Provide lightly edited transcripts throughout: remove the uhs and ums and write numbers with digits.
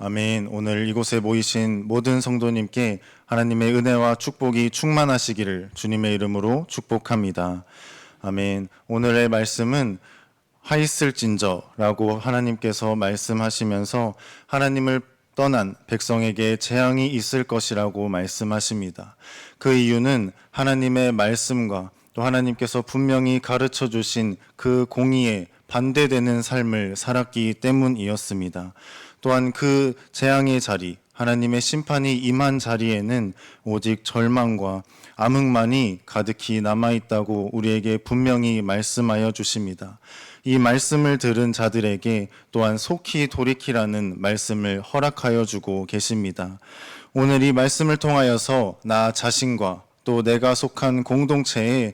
아멘. 오늘 이곳에 모이신 모든 성도님께 하나님의 은혜와 축복이 충만하시기를 주님의 이름으로 축복합니다. 아멘. 오늘의 말씀은 화 있을진저라고 하나님께서 말씀하시면서 하나님을 떠난 백성에게 재앙이 있을 것이라고 말씀하십니다. 그 이유는 하나님의 말씀과 또 하나님께서 분명히 가르쳐 주신 그 공의에 반대되는 삶을 살았기 때문이었습니다. 또한 그 재앙의 자리, 하나님의 심판이 임한 자리에는 오직 절망과 암흑만이 가득히 남아있다고 우리에게 분명히 말씀하여 주십니다. 이 말씀을 들은 자들에게 또한 속히 돌이키라는 말씀을 허락하여 주고 계십니다. 오늘 이 말씀을 통하여서 나 자신과 또 내가 속한 공동체를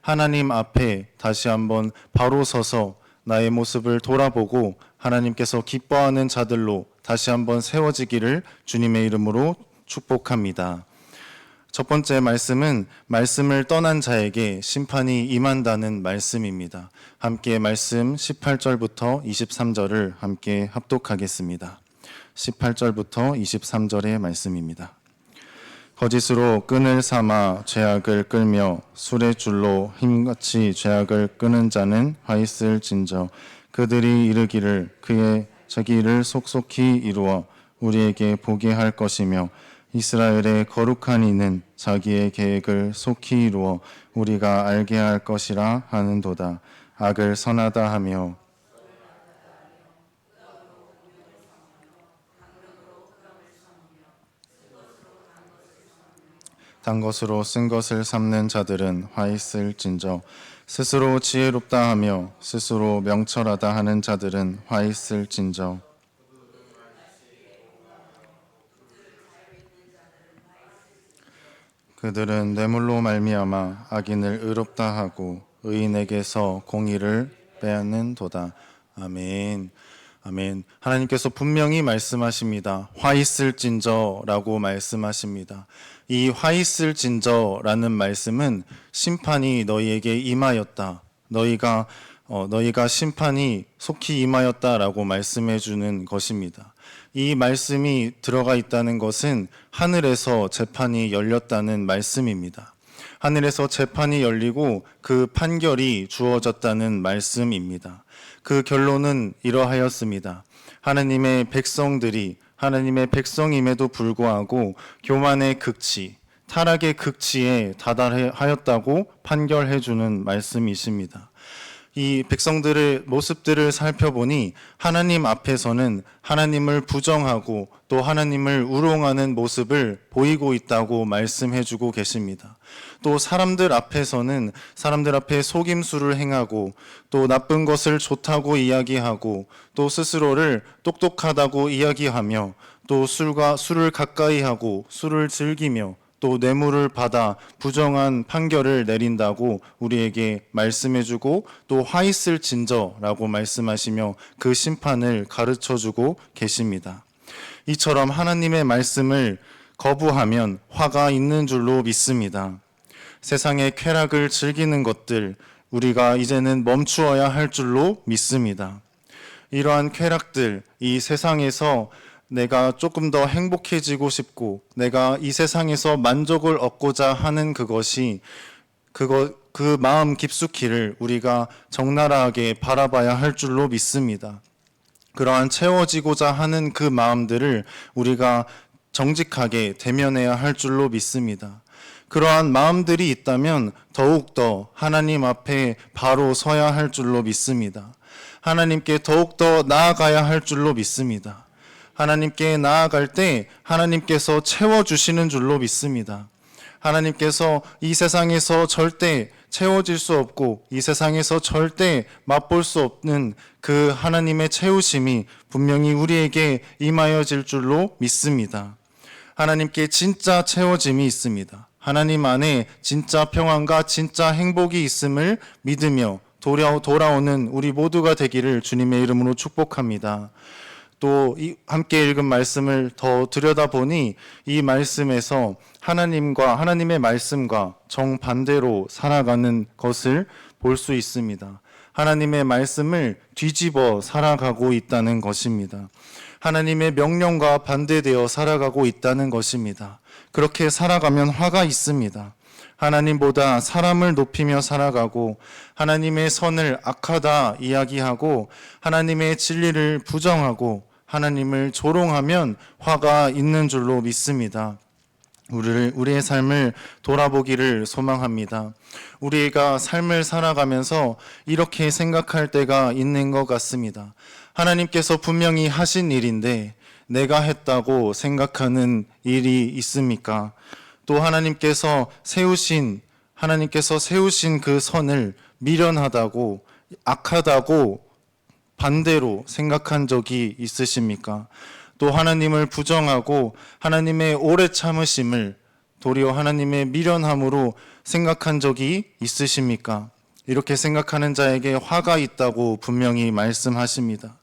하나님 앞에 다시 한번 바로 서서 나의 모습을 돌아보고 하나님께서 기뻐하는 자들로 다시 한번 세워지기를 주님의 이름으로 축복합니다. 첫 번째 말씀은 말씀을 떠난 자에게 심판이 임한다는 말씀입니다. 함께 말씀 18절부터 23절을 함께 합독하겠습니다. 18절부터 23절의 말씀입니다. 거짓으로 끈을 삼아 죄악을 끌며 술의 줄로 힘같이 죄악을 끄는 자는 화 있을진저. 그들이 이르기를 그의 자기를 속속히 이루어 우리에게 보게 할 것이며 이스라엘의 거룩한 이는 자기의 계획을 속히 이루어 우리가 알게 할 것이라 하는도다. 악을 선하다 하며 단 것으로 쓴 것을 삼는 자들은 화 있을진저. 스스로 지혜롭다 하며 스스로 명철하다 하는 자들은 화 있을진저. 그들은 뇌물로 말미암아 악인을 의롭다 하고 의인에게서 공의를 빼앗는도다. 아멘. 아멘. 하나님께서 분명히 말씀하십니다. 화 있을진저라고 말씀하십니다. 이 화 있을진저라는 말씀은 심판이 너희에게 임하였다. 너희가 심판이 속히 임하였다라고 말씀해 주는 것입니다. 이 말씀이 들어가 있다는 것은 하늘에서 재판이 열렸다는 말씀입니다. 하늘에서 재판이 열리고 그 판결이 주어졌다는 말씀입니다. 그 결론은 이러하였습니다. 하나님의 백성임에도 불구하고 교만의 극치, 타락의 극치에 다다하였다고 판결해 주는 말씀이십니다. 이 백성들의 모습들을 살펴보니 하나님 앞에서는 하나님을 부정하고 또 하나님을 우롱하는 모습을 보이고 있다고 말씀해 주고 계십니다. 또 사람들 앞에서는 사람들 앞에 속임수를 행하고 또 나쁜 것을 좋다고 이야기하고 또 스스로를 똑똑하다고 이야기하며 또 술을 가까이 하고 술을 즐기며 또 뇌물을 받아 부정한 판결을 내린다고 우리에게 말씀해주고 또 화 있을진저라고 말씀하시며 그 심판을 가르쳐주고 계십니다. 이처럼 하나님의 말씀을 거부하면 화가 있는 줄로 믿습니다. 세상의 쾌락을 즐기는 것들 우리가 이제는 멈추어야 할 줄로 믿습니다. 이러한 쾌락들, 이 세상에서 내가 조금 더 행복해지고 싶고 내가 이 세상에서 만족을 얻고자 하는 그 마음 깊숙이를 우리가 적나라하게 바라봐야 할 줄로 믿습니다. 그러한 채워지고자 하는 그 마음들을 우리가 정직하게 대면해야 할 줄로 믿습니다. 그러한 마음들이 있다면 더욱더 하나님 앞에 바로 서야 할 줄로 믿습니다. 하나님께 더욱더 나아가야 할 줄로 믿습니다. 하나님께 나아갈 때 하나님께서 채워주시는 줄로 믿습니다. 하나님께서 이 세상에서 절대 채워질 수 없고 이 세상에서 절대 맛볼 수 없는 그 하나님의 채우심이 분명히 우리에게 임하여질 줄로 믿습니다. 하나님께 진짜 채워짐이 있습니다. 하나님 안에 진짜 평안과 진짜 행복이 있음을 믿으며 돌아오는 우리 모두가 되기를 주님의 이름으로 축복합니다. 또 함께 읽은 말씀을 더 들여다보니 이 말씀에서 하나님의 말씀과 정반대로 살아가는 것을 볼 수 있습니다. 하나님의 말씀을 뒤집어 살아가고 있다는 것입니다. 하나님의 명령과 반대되어 살아가고 있다는 것입니다. 그렇게 살아가면 화가 있습니다. 하나님보다 사람을 높이며 살아가고 하나님의 선을 악하다 이야기하고 하나님의 진리를 부정하고 하나님을 조롱하면 화가 있는 줄로 믿습니다. 우리의 삶을 돌아보기를 소망합니다. 우리가 삶을 살아가면서 이렇게 생각할 때가 있는 것 같습니다. 하나님께서 분명히 하신 일인데 내가 했다고 생각하는 일이 있습니까? 또 하나님께서 세우신 그 선을 미련하다고 악하다고 반대로 생각한 적이 있으십니까? 또 하나님을 부정하고 하나님의 오래 참으심을 도리어 하나님의 미련함으로 생각한 적이 있으십니까? 이렇게 생각하는 자에게 화가 있다고 분명히 말씀하십니다.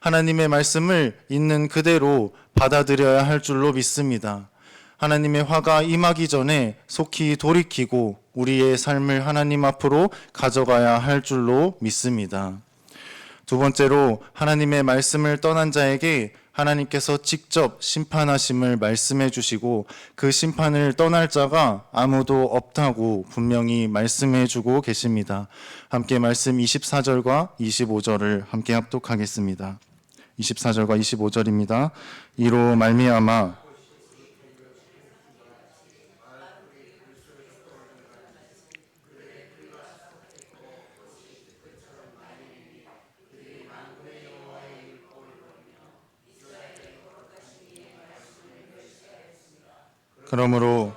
하나님의 말씀을 있는 그대로 받아들여야 할 줄로 믿습니다. 하나님의 화가 임하기 전에 속히 돌이키고 우리의 삶을 하나님 앞으로 가져가야 할 줄로 믿습니다. 두 번째로 하나님의 말씀을 떠난 자에게 하나님께서 직접 심판하심을 말씀해 주시고 그 심판을 떠날 자가 아무도 없다고 분명히 말씀해 주고 계십니다. 함께 말씀 24절과 25절을 함께 합독하겠습니다. 24절과 25절입니다. 이로 말미암아 그러므로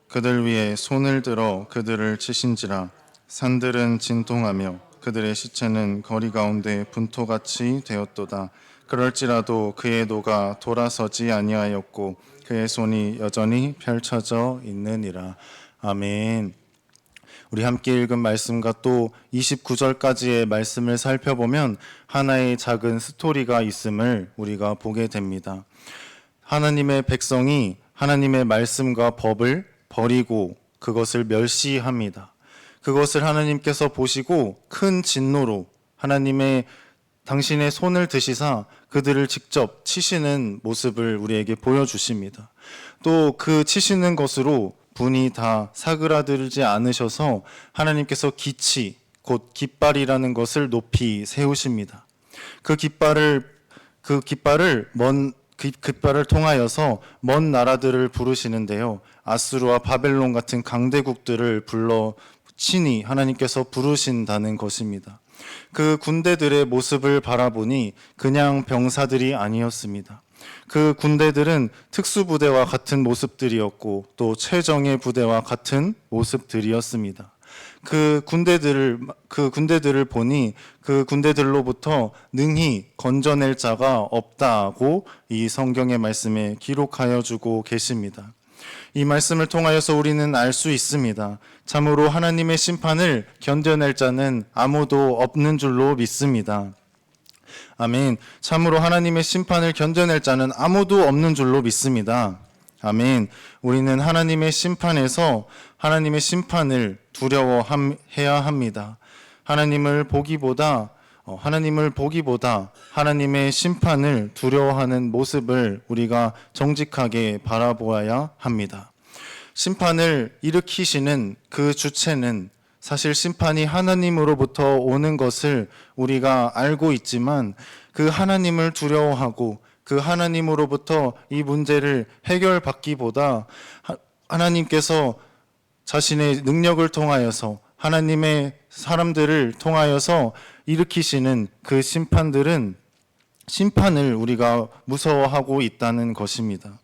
그들 위에 손을 들어 그들을 치신지라. 산들은 진동하며 그들의 시체는 거리 가운데 분토같이 되었도다. 그럴지라도 그의 노가 돌아서지 아니하였고 그의 손이 여전히 펼쳐져 있느니라. 아멘. 우리 함께 읽은 말씀과 또 29절까지의 말씀을 살펴보면 하나의 작은 스토리가 있음을 우리가 보게 됩니다. 하나님의 백성이 하나님의 말씀과 법을 버리고 그것을 멸시합니다. 그것을 하나님께서 보시고 큰 진노로 당신의 손을 드시사 그들을 직접 치시는 모습을 우리에게 보여주십니다. 또 그 치시는 것으로 분이 다 사그라들지 않으셔서 하나님께서 기치, 곧 깃발이라는 것을 높이 세우십니다. 그 깃발을 통하여서 먼 나라들을 부르시는데요. 아수르와 바벨론 같은 강대국들을 불러 친히 하나님께서 부르신다는 것입니다. 그 군대들의 모습을 바라보니 그냥 병사들이 아니었습니다. 그 군대들은 특수부대와 같은 모습들이었고 또 최정예 부대와 같은 모습들이었습니다. 그 군대들을 보니 그 군대들로부터 능히 건져낼 자가 없다고 이 성경의 말씀에 기록하여 주고 계십니다. 이 말씀을 통하여서 우리는 알 수 있습니다. 참으로 하나님의 심판을 견뎌낼 자는 아무도 없는 줄로 믿습니다. 아멘. 참으로 하나님의 심판을 견뎌낼 자는 아무도 없는 줄로 믿습니다. 아멘. 우리는 하나님의 심판에서 하나님의 심판을 두려워해야 합니다. 하나님을 보기보다 하나님의 심판을 두려워하는 모습을 우리가 정직하게 바라보아야 합니다. 심판을 일으키시는 그 주체는 사실 심판이 하나님으로부터 오는 것을 우리가 알고 있지만 그 하나님을 두려워하고 그 하나님으로부터 이 문제를 해결받기보다 하나님께서 자신의 능력을 통하여서 하나님의 사람들을 통하여서 일으키시는 그 심판을 우리가 무서워하고 있다는 것입니다.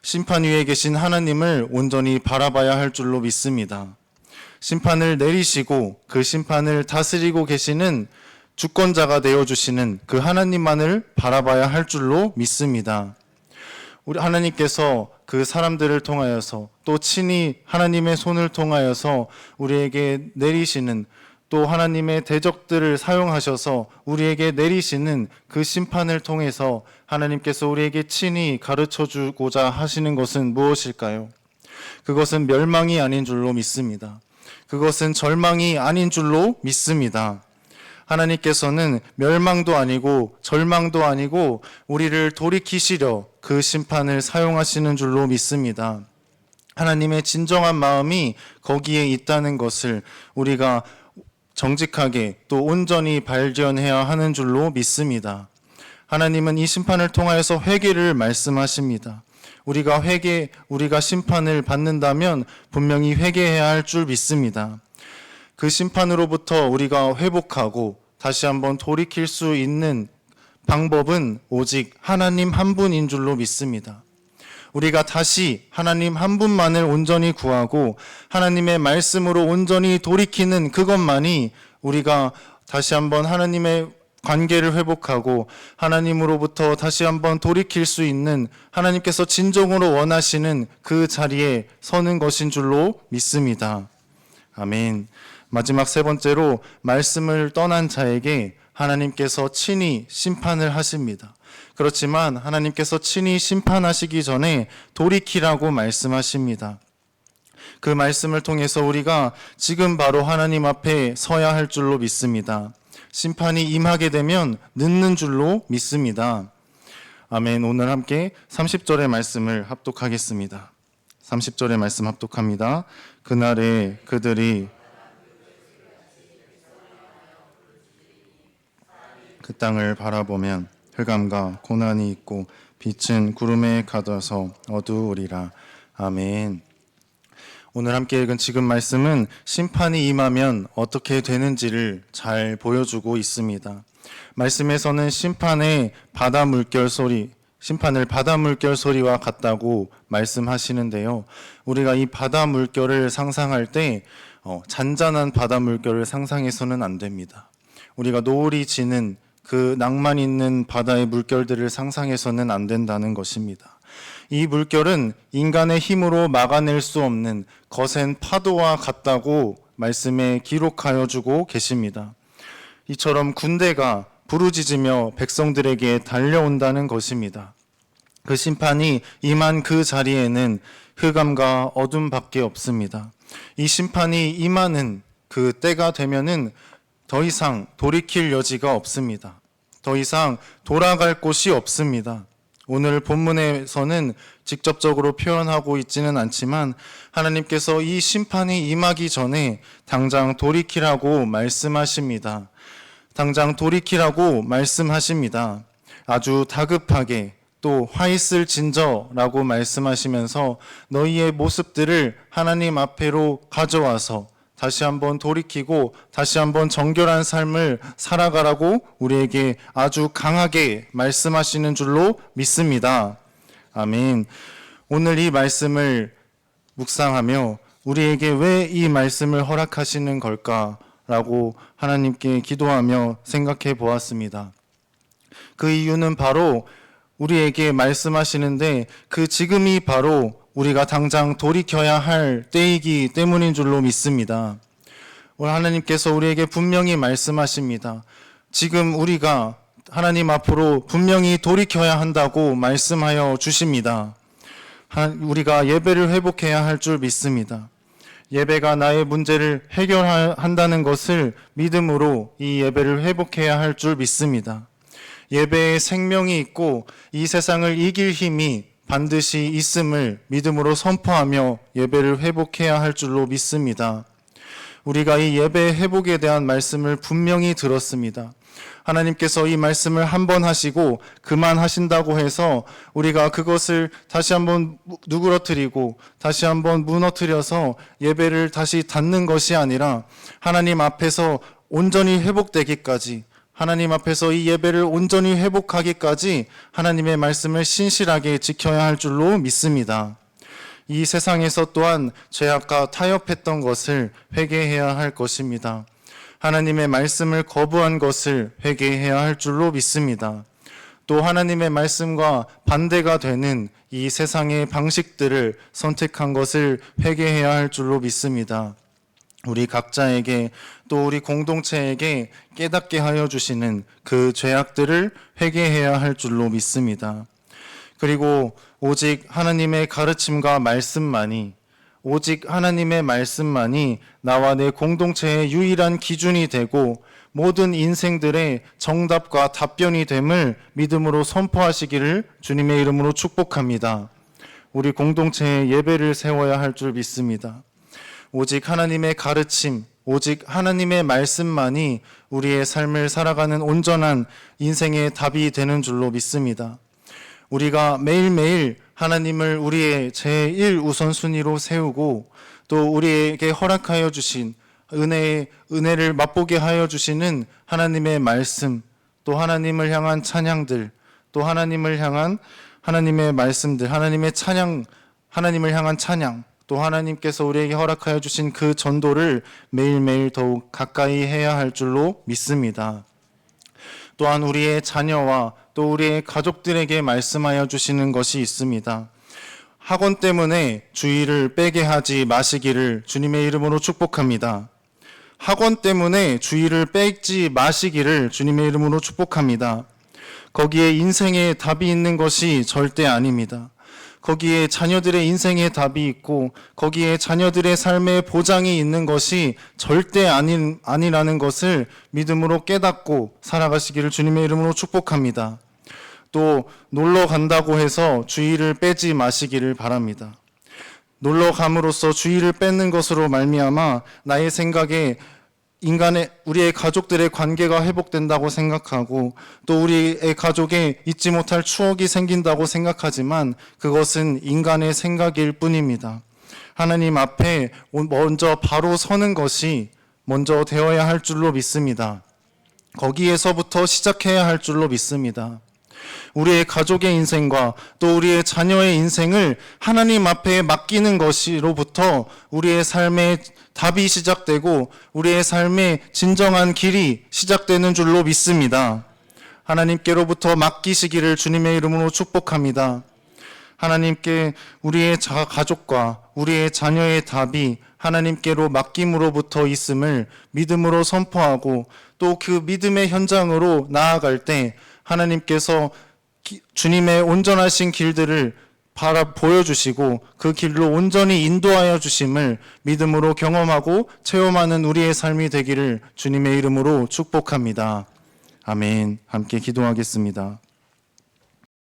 심판 위에 계신 하나님을 온전히 바라봐야 할 줄로 믿습니다. 심판을 내리시고 그 심판을 다스리고 계시는 주권자가 되어주시는 그 하나님만을 바라봐야 할 줄로 믿습니다. 우리 하나님께서 그 사람들을 통하여서 또 친히 하나님의 손을 통하여서 우리에게 내리시는 또 하나님의 대적들을 사용하셔서 우리에게 내리시는 그 심판을 통해서 하나님께서 우리에게 친히 가르쳐 주고자 하시는 것은 무엇일까요? 그것은 멸망이 아닌 줄로 믿습니다. 그것은 절망이 아닌 줄로 믿습니다. 하나님께서는 멸망도 아니고 절망도 아니고 우리를 돌이키시려 그 심판을 사용하시는 줄로 믿습니다. 하나님의 진정한 마음이 거기에 있다는 것을 우리가 정직하게 또 온전히 발견해야 하는 줄로 믿습니다. 하나님은 이 심판을 통하여서 회개를 말씀하십니다. 우리가 심판을 받는다면 분명히 회개해야 할 줄 믿습니다. 그 심판으로부터 우리가 회복하고 다시 한번 돌이킬 수 있는 방법은 오직 하나님 한 분인 줄로 믿습니다. 우리가 다시 하나님 한 분만을 온전히 구하고 하나님의 말씀으로 온전히 돌이키는 그것만이 우리가 다시 한번 하나님의 관계를 회복하고 하나님으로부터 다시 한번 돌이킬 수 있는 하나님께서 진정으로 원하시는 그 자리에 서는 것인 줄로 믿습니다. 아멘. 마지막 세 번째로 말씀을 떠난 자에게 하나님께서 친히 심판을 하십니다. 그렇지만 하나님께서 친히 심판하시기 전에 돌이키라고 말씀하십니다. 그 말씀을 통해서 우리가 지금 바로 하나님 앞에 서야 할 줄로 믿습니다. 심판이 임하게 되면 늦는 줄로 믿습니다. 아멘. 오늘 함께 30절의 말씀을 합독하겠습니다. 30절의 말씀 합독합니다. 그날에 그들이 그 땅을 바라보면 흑암과 고난이 있고 빛은 구름에 가둬서 어두우리라. 아멘. 오늘 함께 읽은 지금 말씀은 심판이 임하면 어떻게 되는지를 잘 보여주고 있습니다. 말씀에서는 심판을 바다 물결 소리와 같다고 말씀하시는데요. 우리가 이 바다 물결을 상상할 때 잔잔한 바다 물결을 상상해서는 안 됩니다. 우리가 노을이 지는 그 낭만 있는 바다의 물결들을 상상해서는 안 된다는 것입니다. 이 물결은 인간의 힘으로 막아낼 수 없는 거센 파도와 같다고 말씀에 기록하여 주고 계십니다. 이처럼 군대가 부르짖으며 백성들에게 달려온다는 것입니다. 그 심판이 임한 그 자리에는 흑암과 어둠밖에 없습니다. 이 심판이 임하는 그 때가 되면은 더 이상 돌이킬 여지가 없습니다. 더 이상 돌아갈 곳이 없습니다. 오늘 본문에서는 직접적으로 표현하고 있지는 않지만 하나님께서 이 심판이 임하기 전에 당장 돌이키라고 말씀하십니다. 당장 돌이키라고 말씀하십니다. 아주 다급하게 또 화 있을 진저라고 말씀하시면서 너희의 모습들을 하나님 앞에로 가져와서 다시 한번 돌이키고 다시 한번 정결한 삶을 살아가라고 우리에게 아주 강하게 말씀하시는 줄로 믿습니다. 아멘. 오늘 이 말씀을 묵상하며 우리에게 왜 이 말씀을 허락하시는 걸까라고 하나님께 기도하며 생각해 보았습니다. 그 이유는 바로 우리에게 말씀하시는데 그 지금이 바로 우리가 당장 돌이켜야 할 때이기 때문인 줄로 믿습니다. 오늘 하나님께서 우리에게 분명히 말씀하십니다. 지금 우리가 하나님 앞으로 분명히 돌이켜야 한다고 말씀하여 주십니다. 우리가 예배를 회복해야 할 줄 믿습니다. 예배가 나의 문제를 해결한다는 것을 믿음으로 이 예배를 회복해야 할 줄 믿습니다. 예배에 생명이 있고 이 세상을 이길 힘이 반드시 있음을 믿음으로 선포하며 예배를 회복해야 할 줄로 믿습니다. 우리가 이 예배 회복에 대한 말씀을 분명히 들었습니다. 하나님께서 이 말씀을 한 번 하시고 그만하신다고 해서 우리가 그것을 다시 한번 누그러뜨리고 다시 한번 무너뜨려서 예배를 다시 닫는 것이 아니라 하나님 앞에서 온전히 회복되기까지 하나님 앞에서 이 예배를 온전히 회복하기까지 하나님의 말씀을 신실하게 지켜야 할 줄로 믿습니다. 이 세상에서 또한 죄악과 타협했던 것을 회개해야 할 것입니다. 하나님의 말씀을 거부한 것을 회개해야 할 줄로 믿습니다. 또 하나님의 말씀과 반대가 되는 이 세상의 방식들을 선택한 것을 회개해야 할 줄로 믿습니다. 우리 각자에게 또 우리 공동체에게 깨닫게 하여 주시는 그 죄악들을 회개해야 할 줄로 믿습니다. 그리고 오직 하나님의 가르침과 말씀만이 오직 하나님의 말씀만이 나와 내 공동체의 유일한 기준이 되고 모든 인생들의 정답과 답변이 됨을 믿음으로 선포하시기를 주님의 이름으로 축복합니다. 우리 공동체에 예배를 세워야 할 줄 믿습니다. 오직 하나님의 가르침, 오직 하나님의 말씀만이 우리의 삶을 살아가는 온전한 인생의 답이 되는 줄로 믿습니다. 우리가 매일매일 하나님을 우리의 제1 우선순위로 세우고 또 우리에게 허락하여 주신 은혜를 맛보게 하여 주시는 하나님의 말씀, 또 하나님을 향한 찬양들, 또 하나님을 향한 하나님의 말씀들, 하나님의 찬양, 하나님을 향한 찬양, 또 하나님께서 우리에게 허락하여 주신 그 전도를 매일매일 더욱 가까이 해야 할 줄로 믿습니다. 또한 우리의 자녀와 또 우리의 가족들에게 말씀하여 주시는 것이 있습니다. 학원 때문에 주의를 빼게 하지 마시기를 주님의 이름으로 축복합니다. 학원 때문에 주의를 빼지 마시기를 주님의 이름으로 축복합니다. 거기에 인생의 답이 있는 것이 절대 아닙니다. 거기에 자녀들의 인생의 답이 있고 거기에 자녀들의 삶의 보장이 있는 것이 절대 아니라는 것을 믿음으로 깨닫고 살아가시기를 주님의 이름으로 축복합니다. 또 놀러 간다고 해서 주의를 빼지 마시기를 바랍니다. 놀러 감으로써 주의를 뺏는 것으로 말미암아 나의 생각에 우리의 가족들의 관계가 회복된다고 생각하고 또 우리의 가족에 잊지 못할 추억이 생긴다고 생각하지만 그것은 인간의 생각일 뿐입니다. 하나님 앞에 먼저 바로 서는 것이 먼저 되어야 할 줄로 믿습니다. 거기에서부터 시작해야 할 줄로 믿습니다. 우리의 가족의 인생과 또 우리의 자녀의 인생을 하나님 앞에 맡기는 것으로부터 우리의 삶의 답이 시작되고 우리의 삶의 진정한 길이 시작되는 줄로 믿습니다. 하나님께로부터 맡기시기를 주님의 이름으로 축복합니다. 하나님께 우리의 가족과 우리의 자녀의 답이 하나님께로 맡김으로부터 있음을 믿음으로 선포하고 또 그 믿음의 현장으로 나아갈 때 하나님께서 주님의 온전하신 길들을 보여주시고 그 길로 온전히 인도하여 주심을 믿음으로 경험하고 체험하는 우리의 삶이 되기를 주님의 이름으로 축복합니다. 아멘. 함께 기도하겠습니다.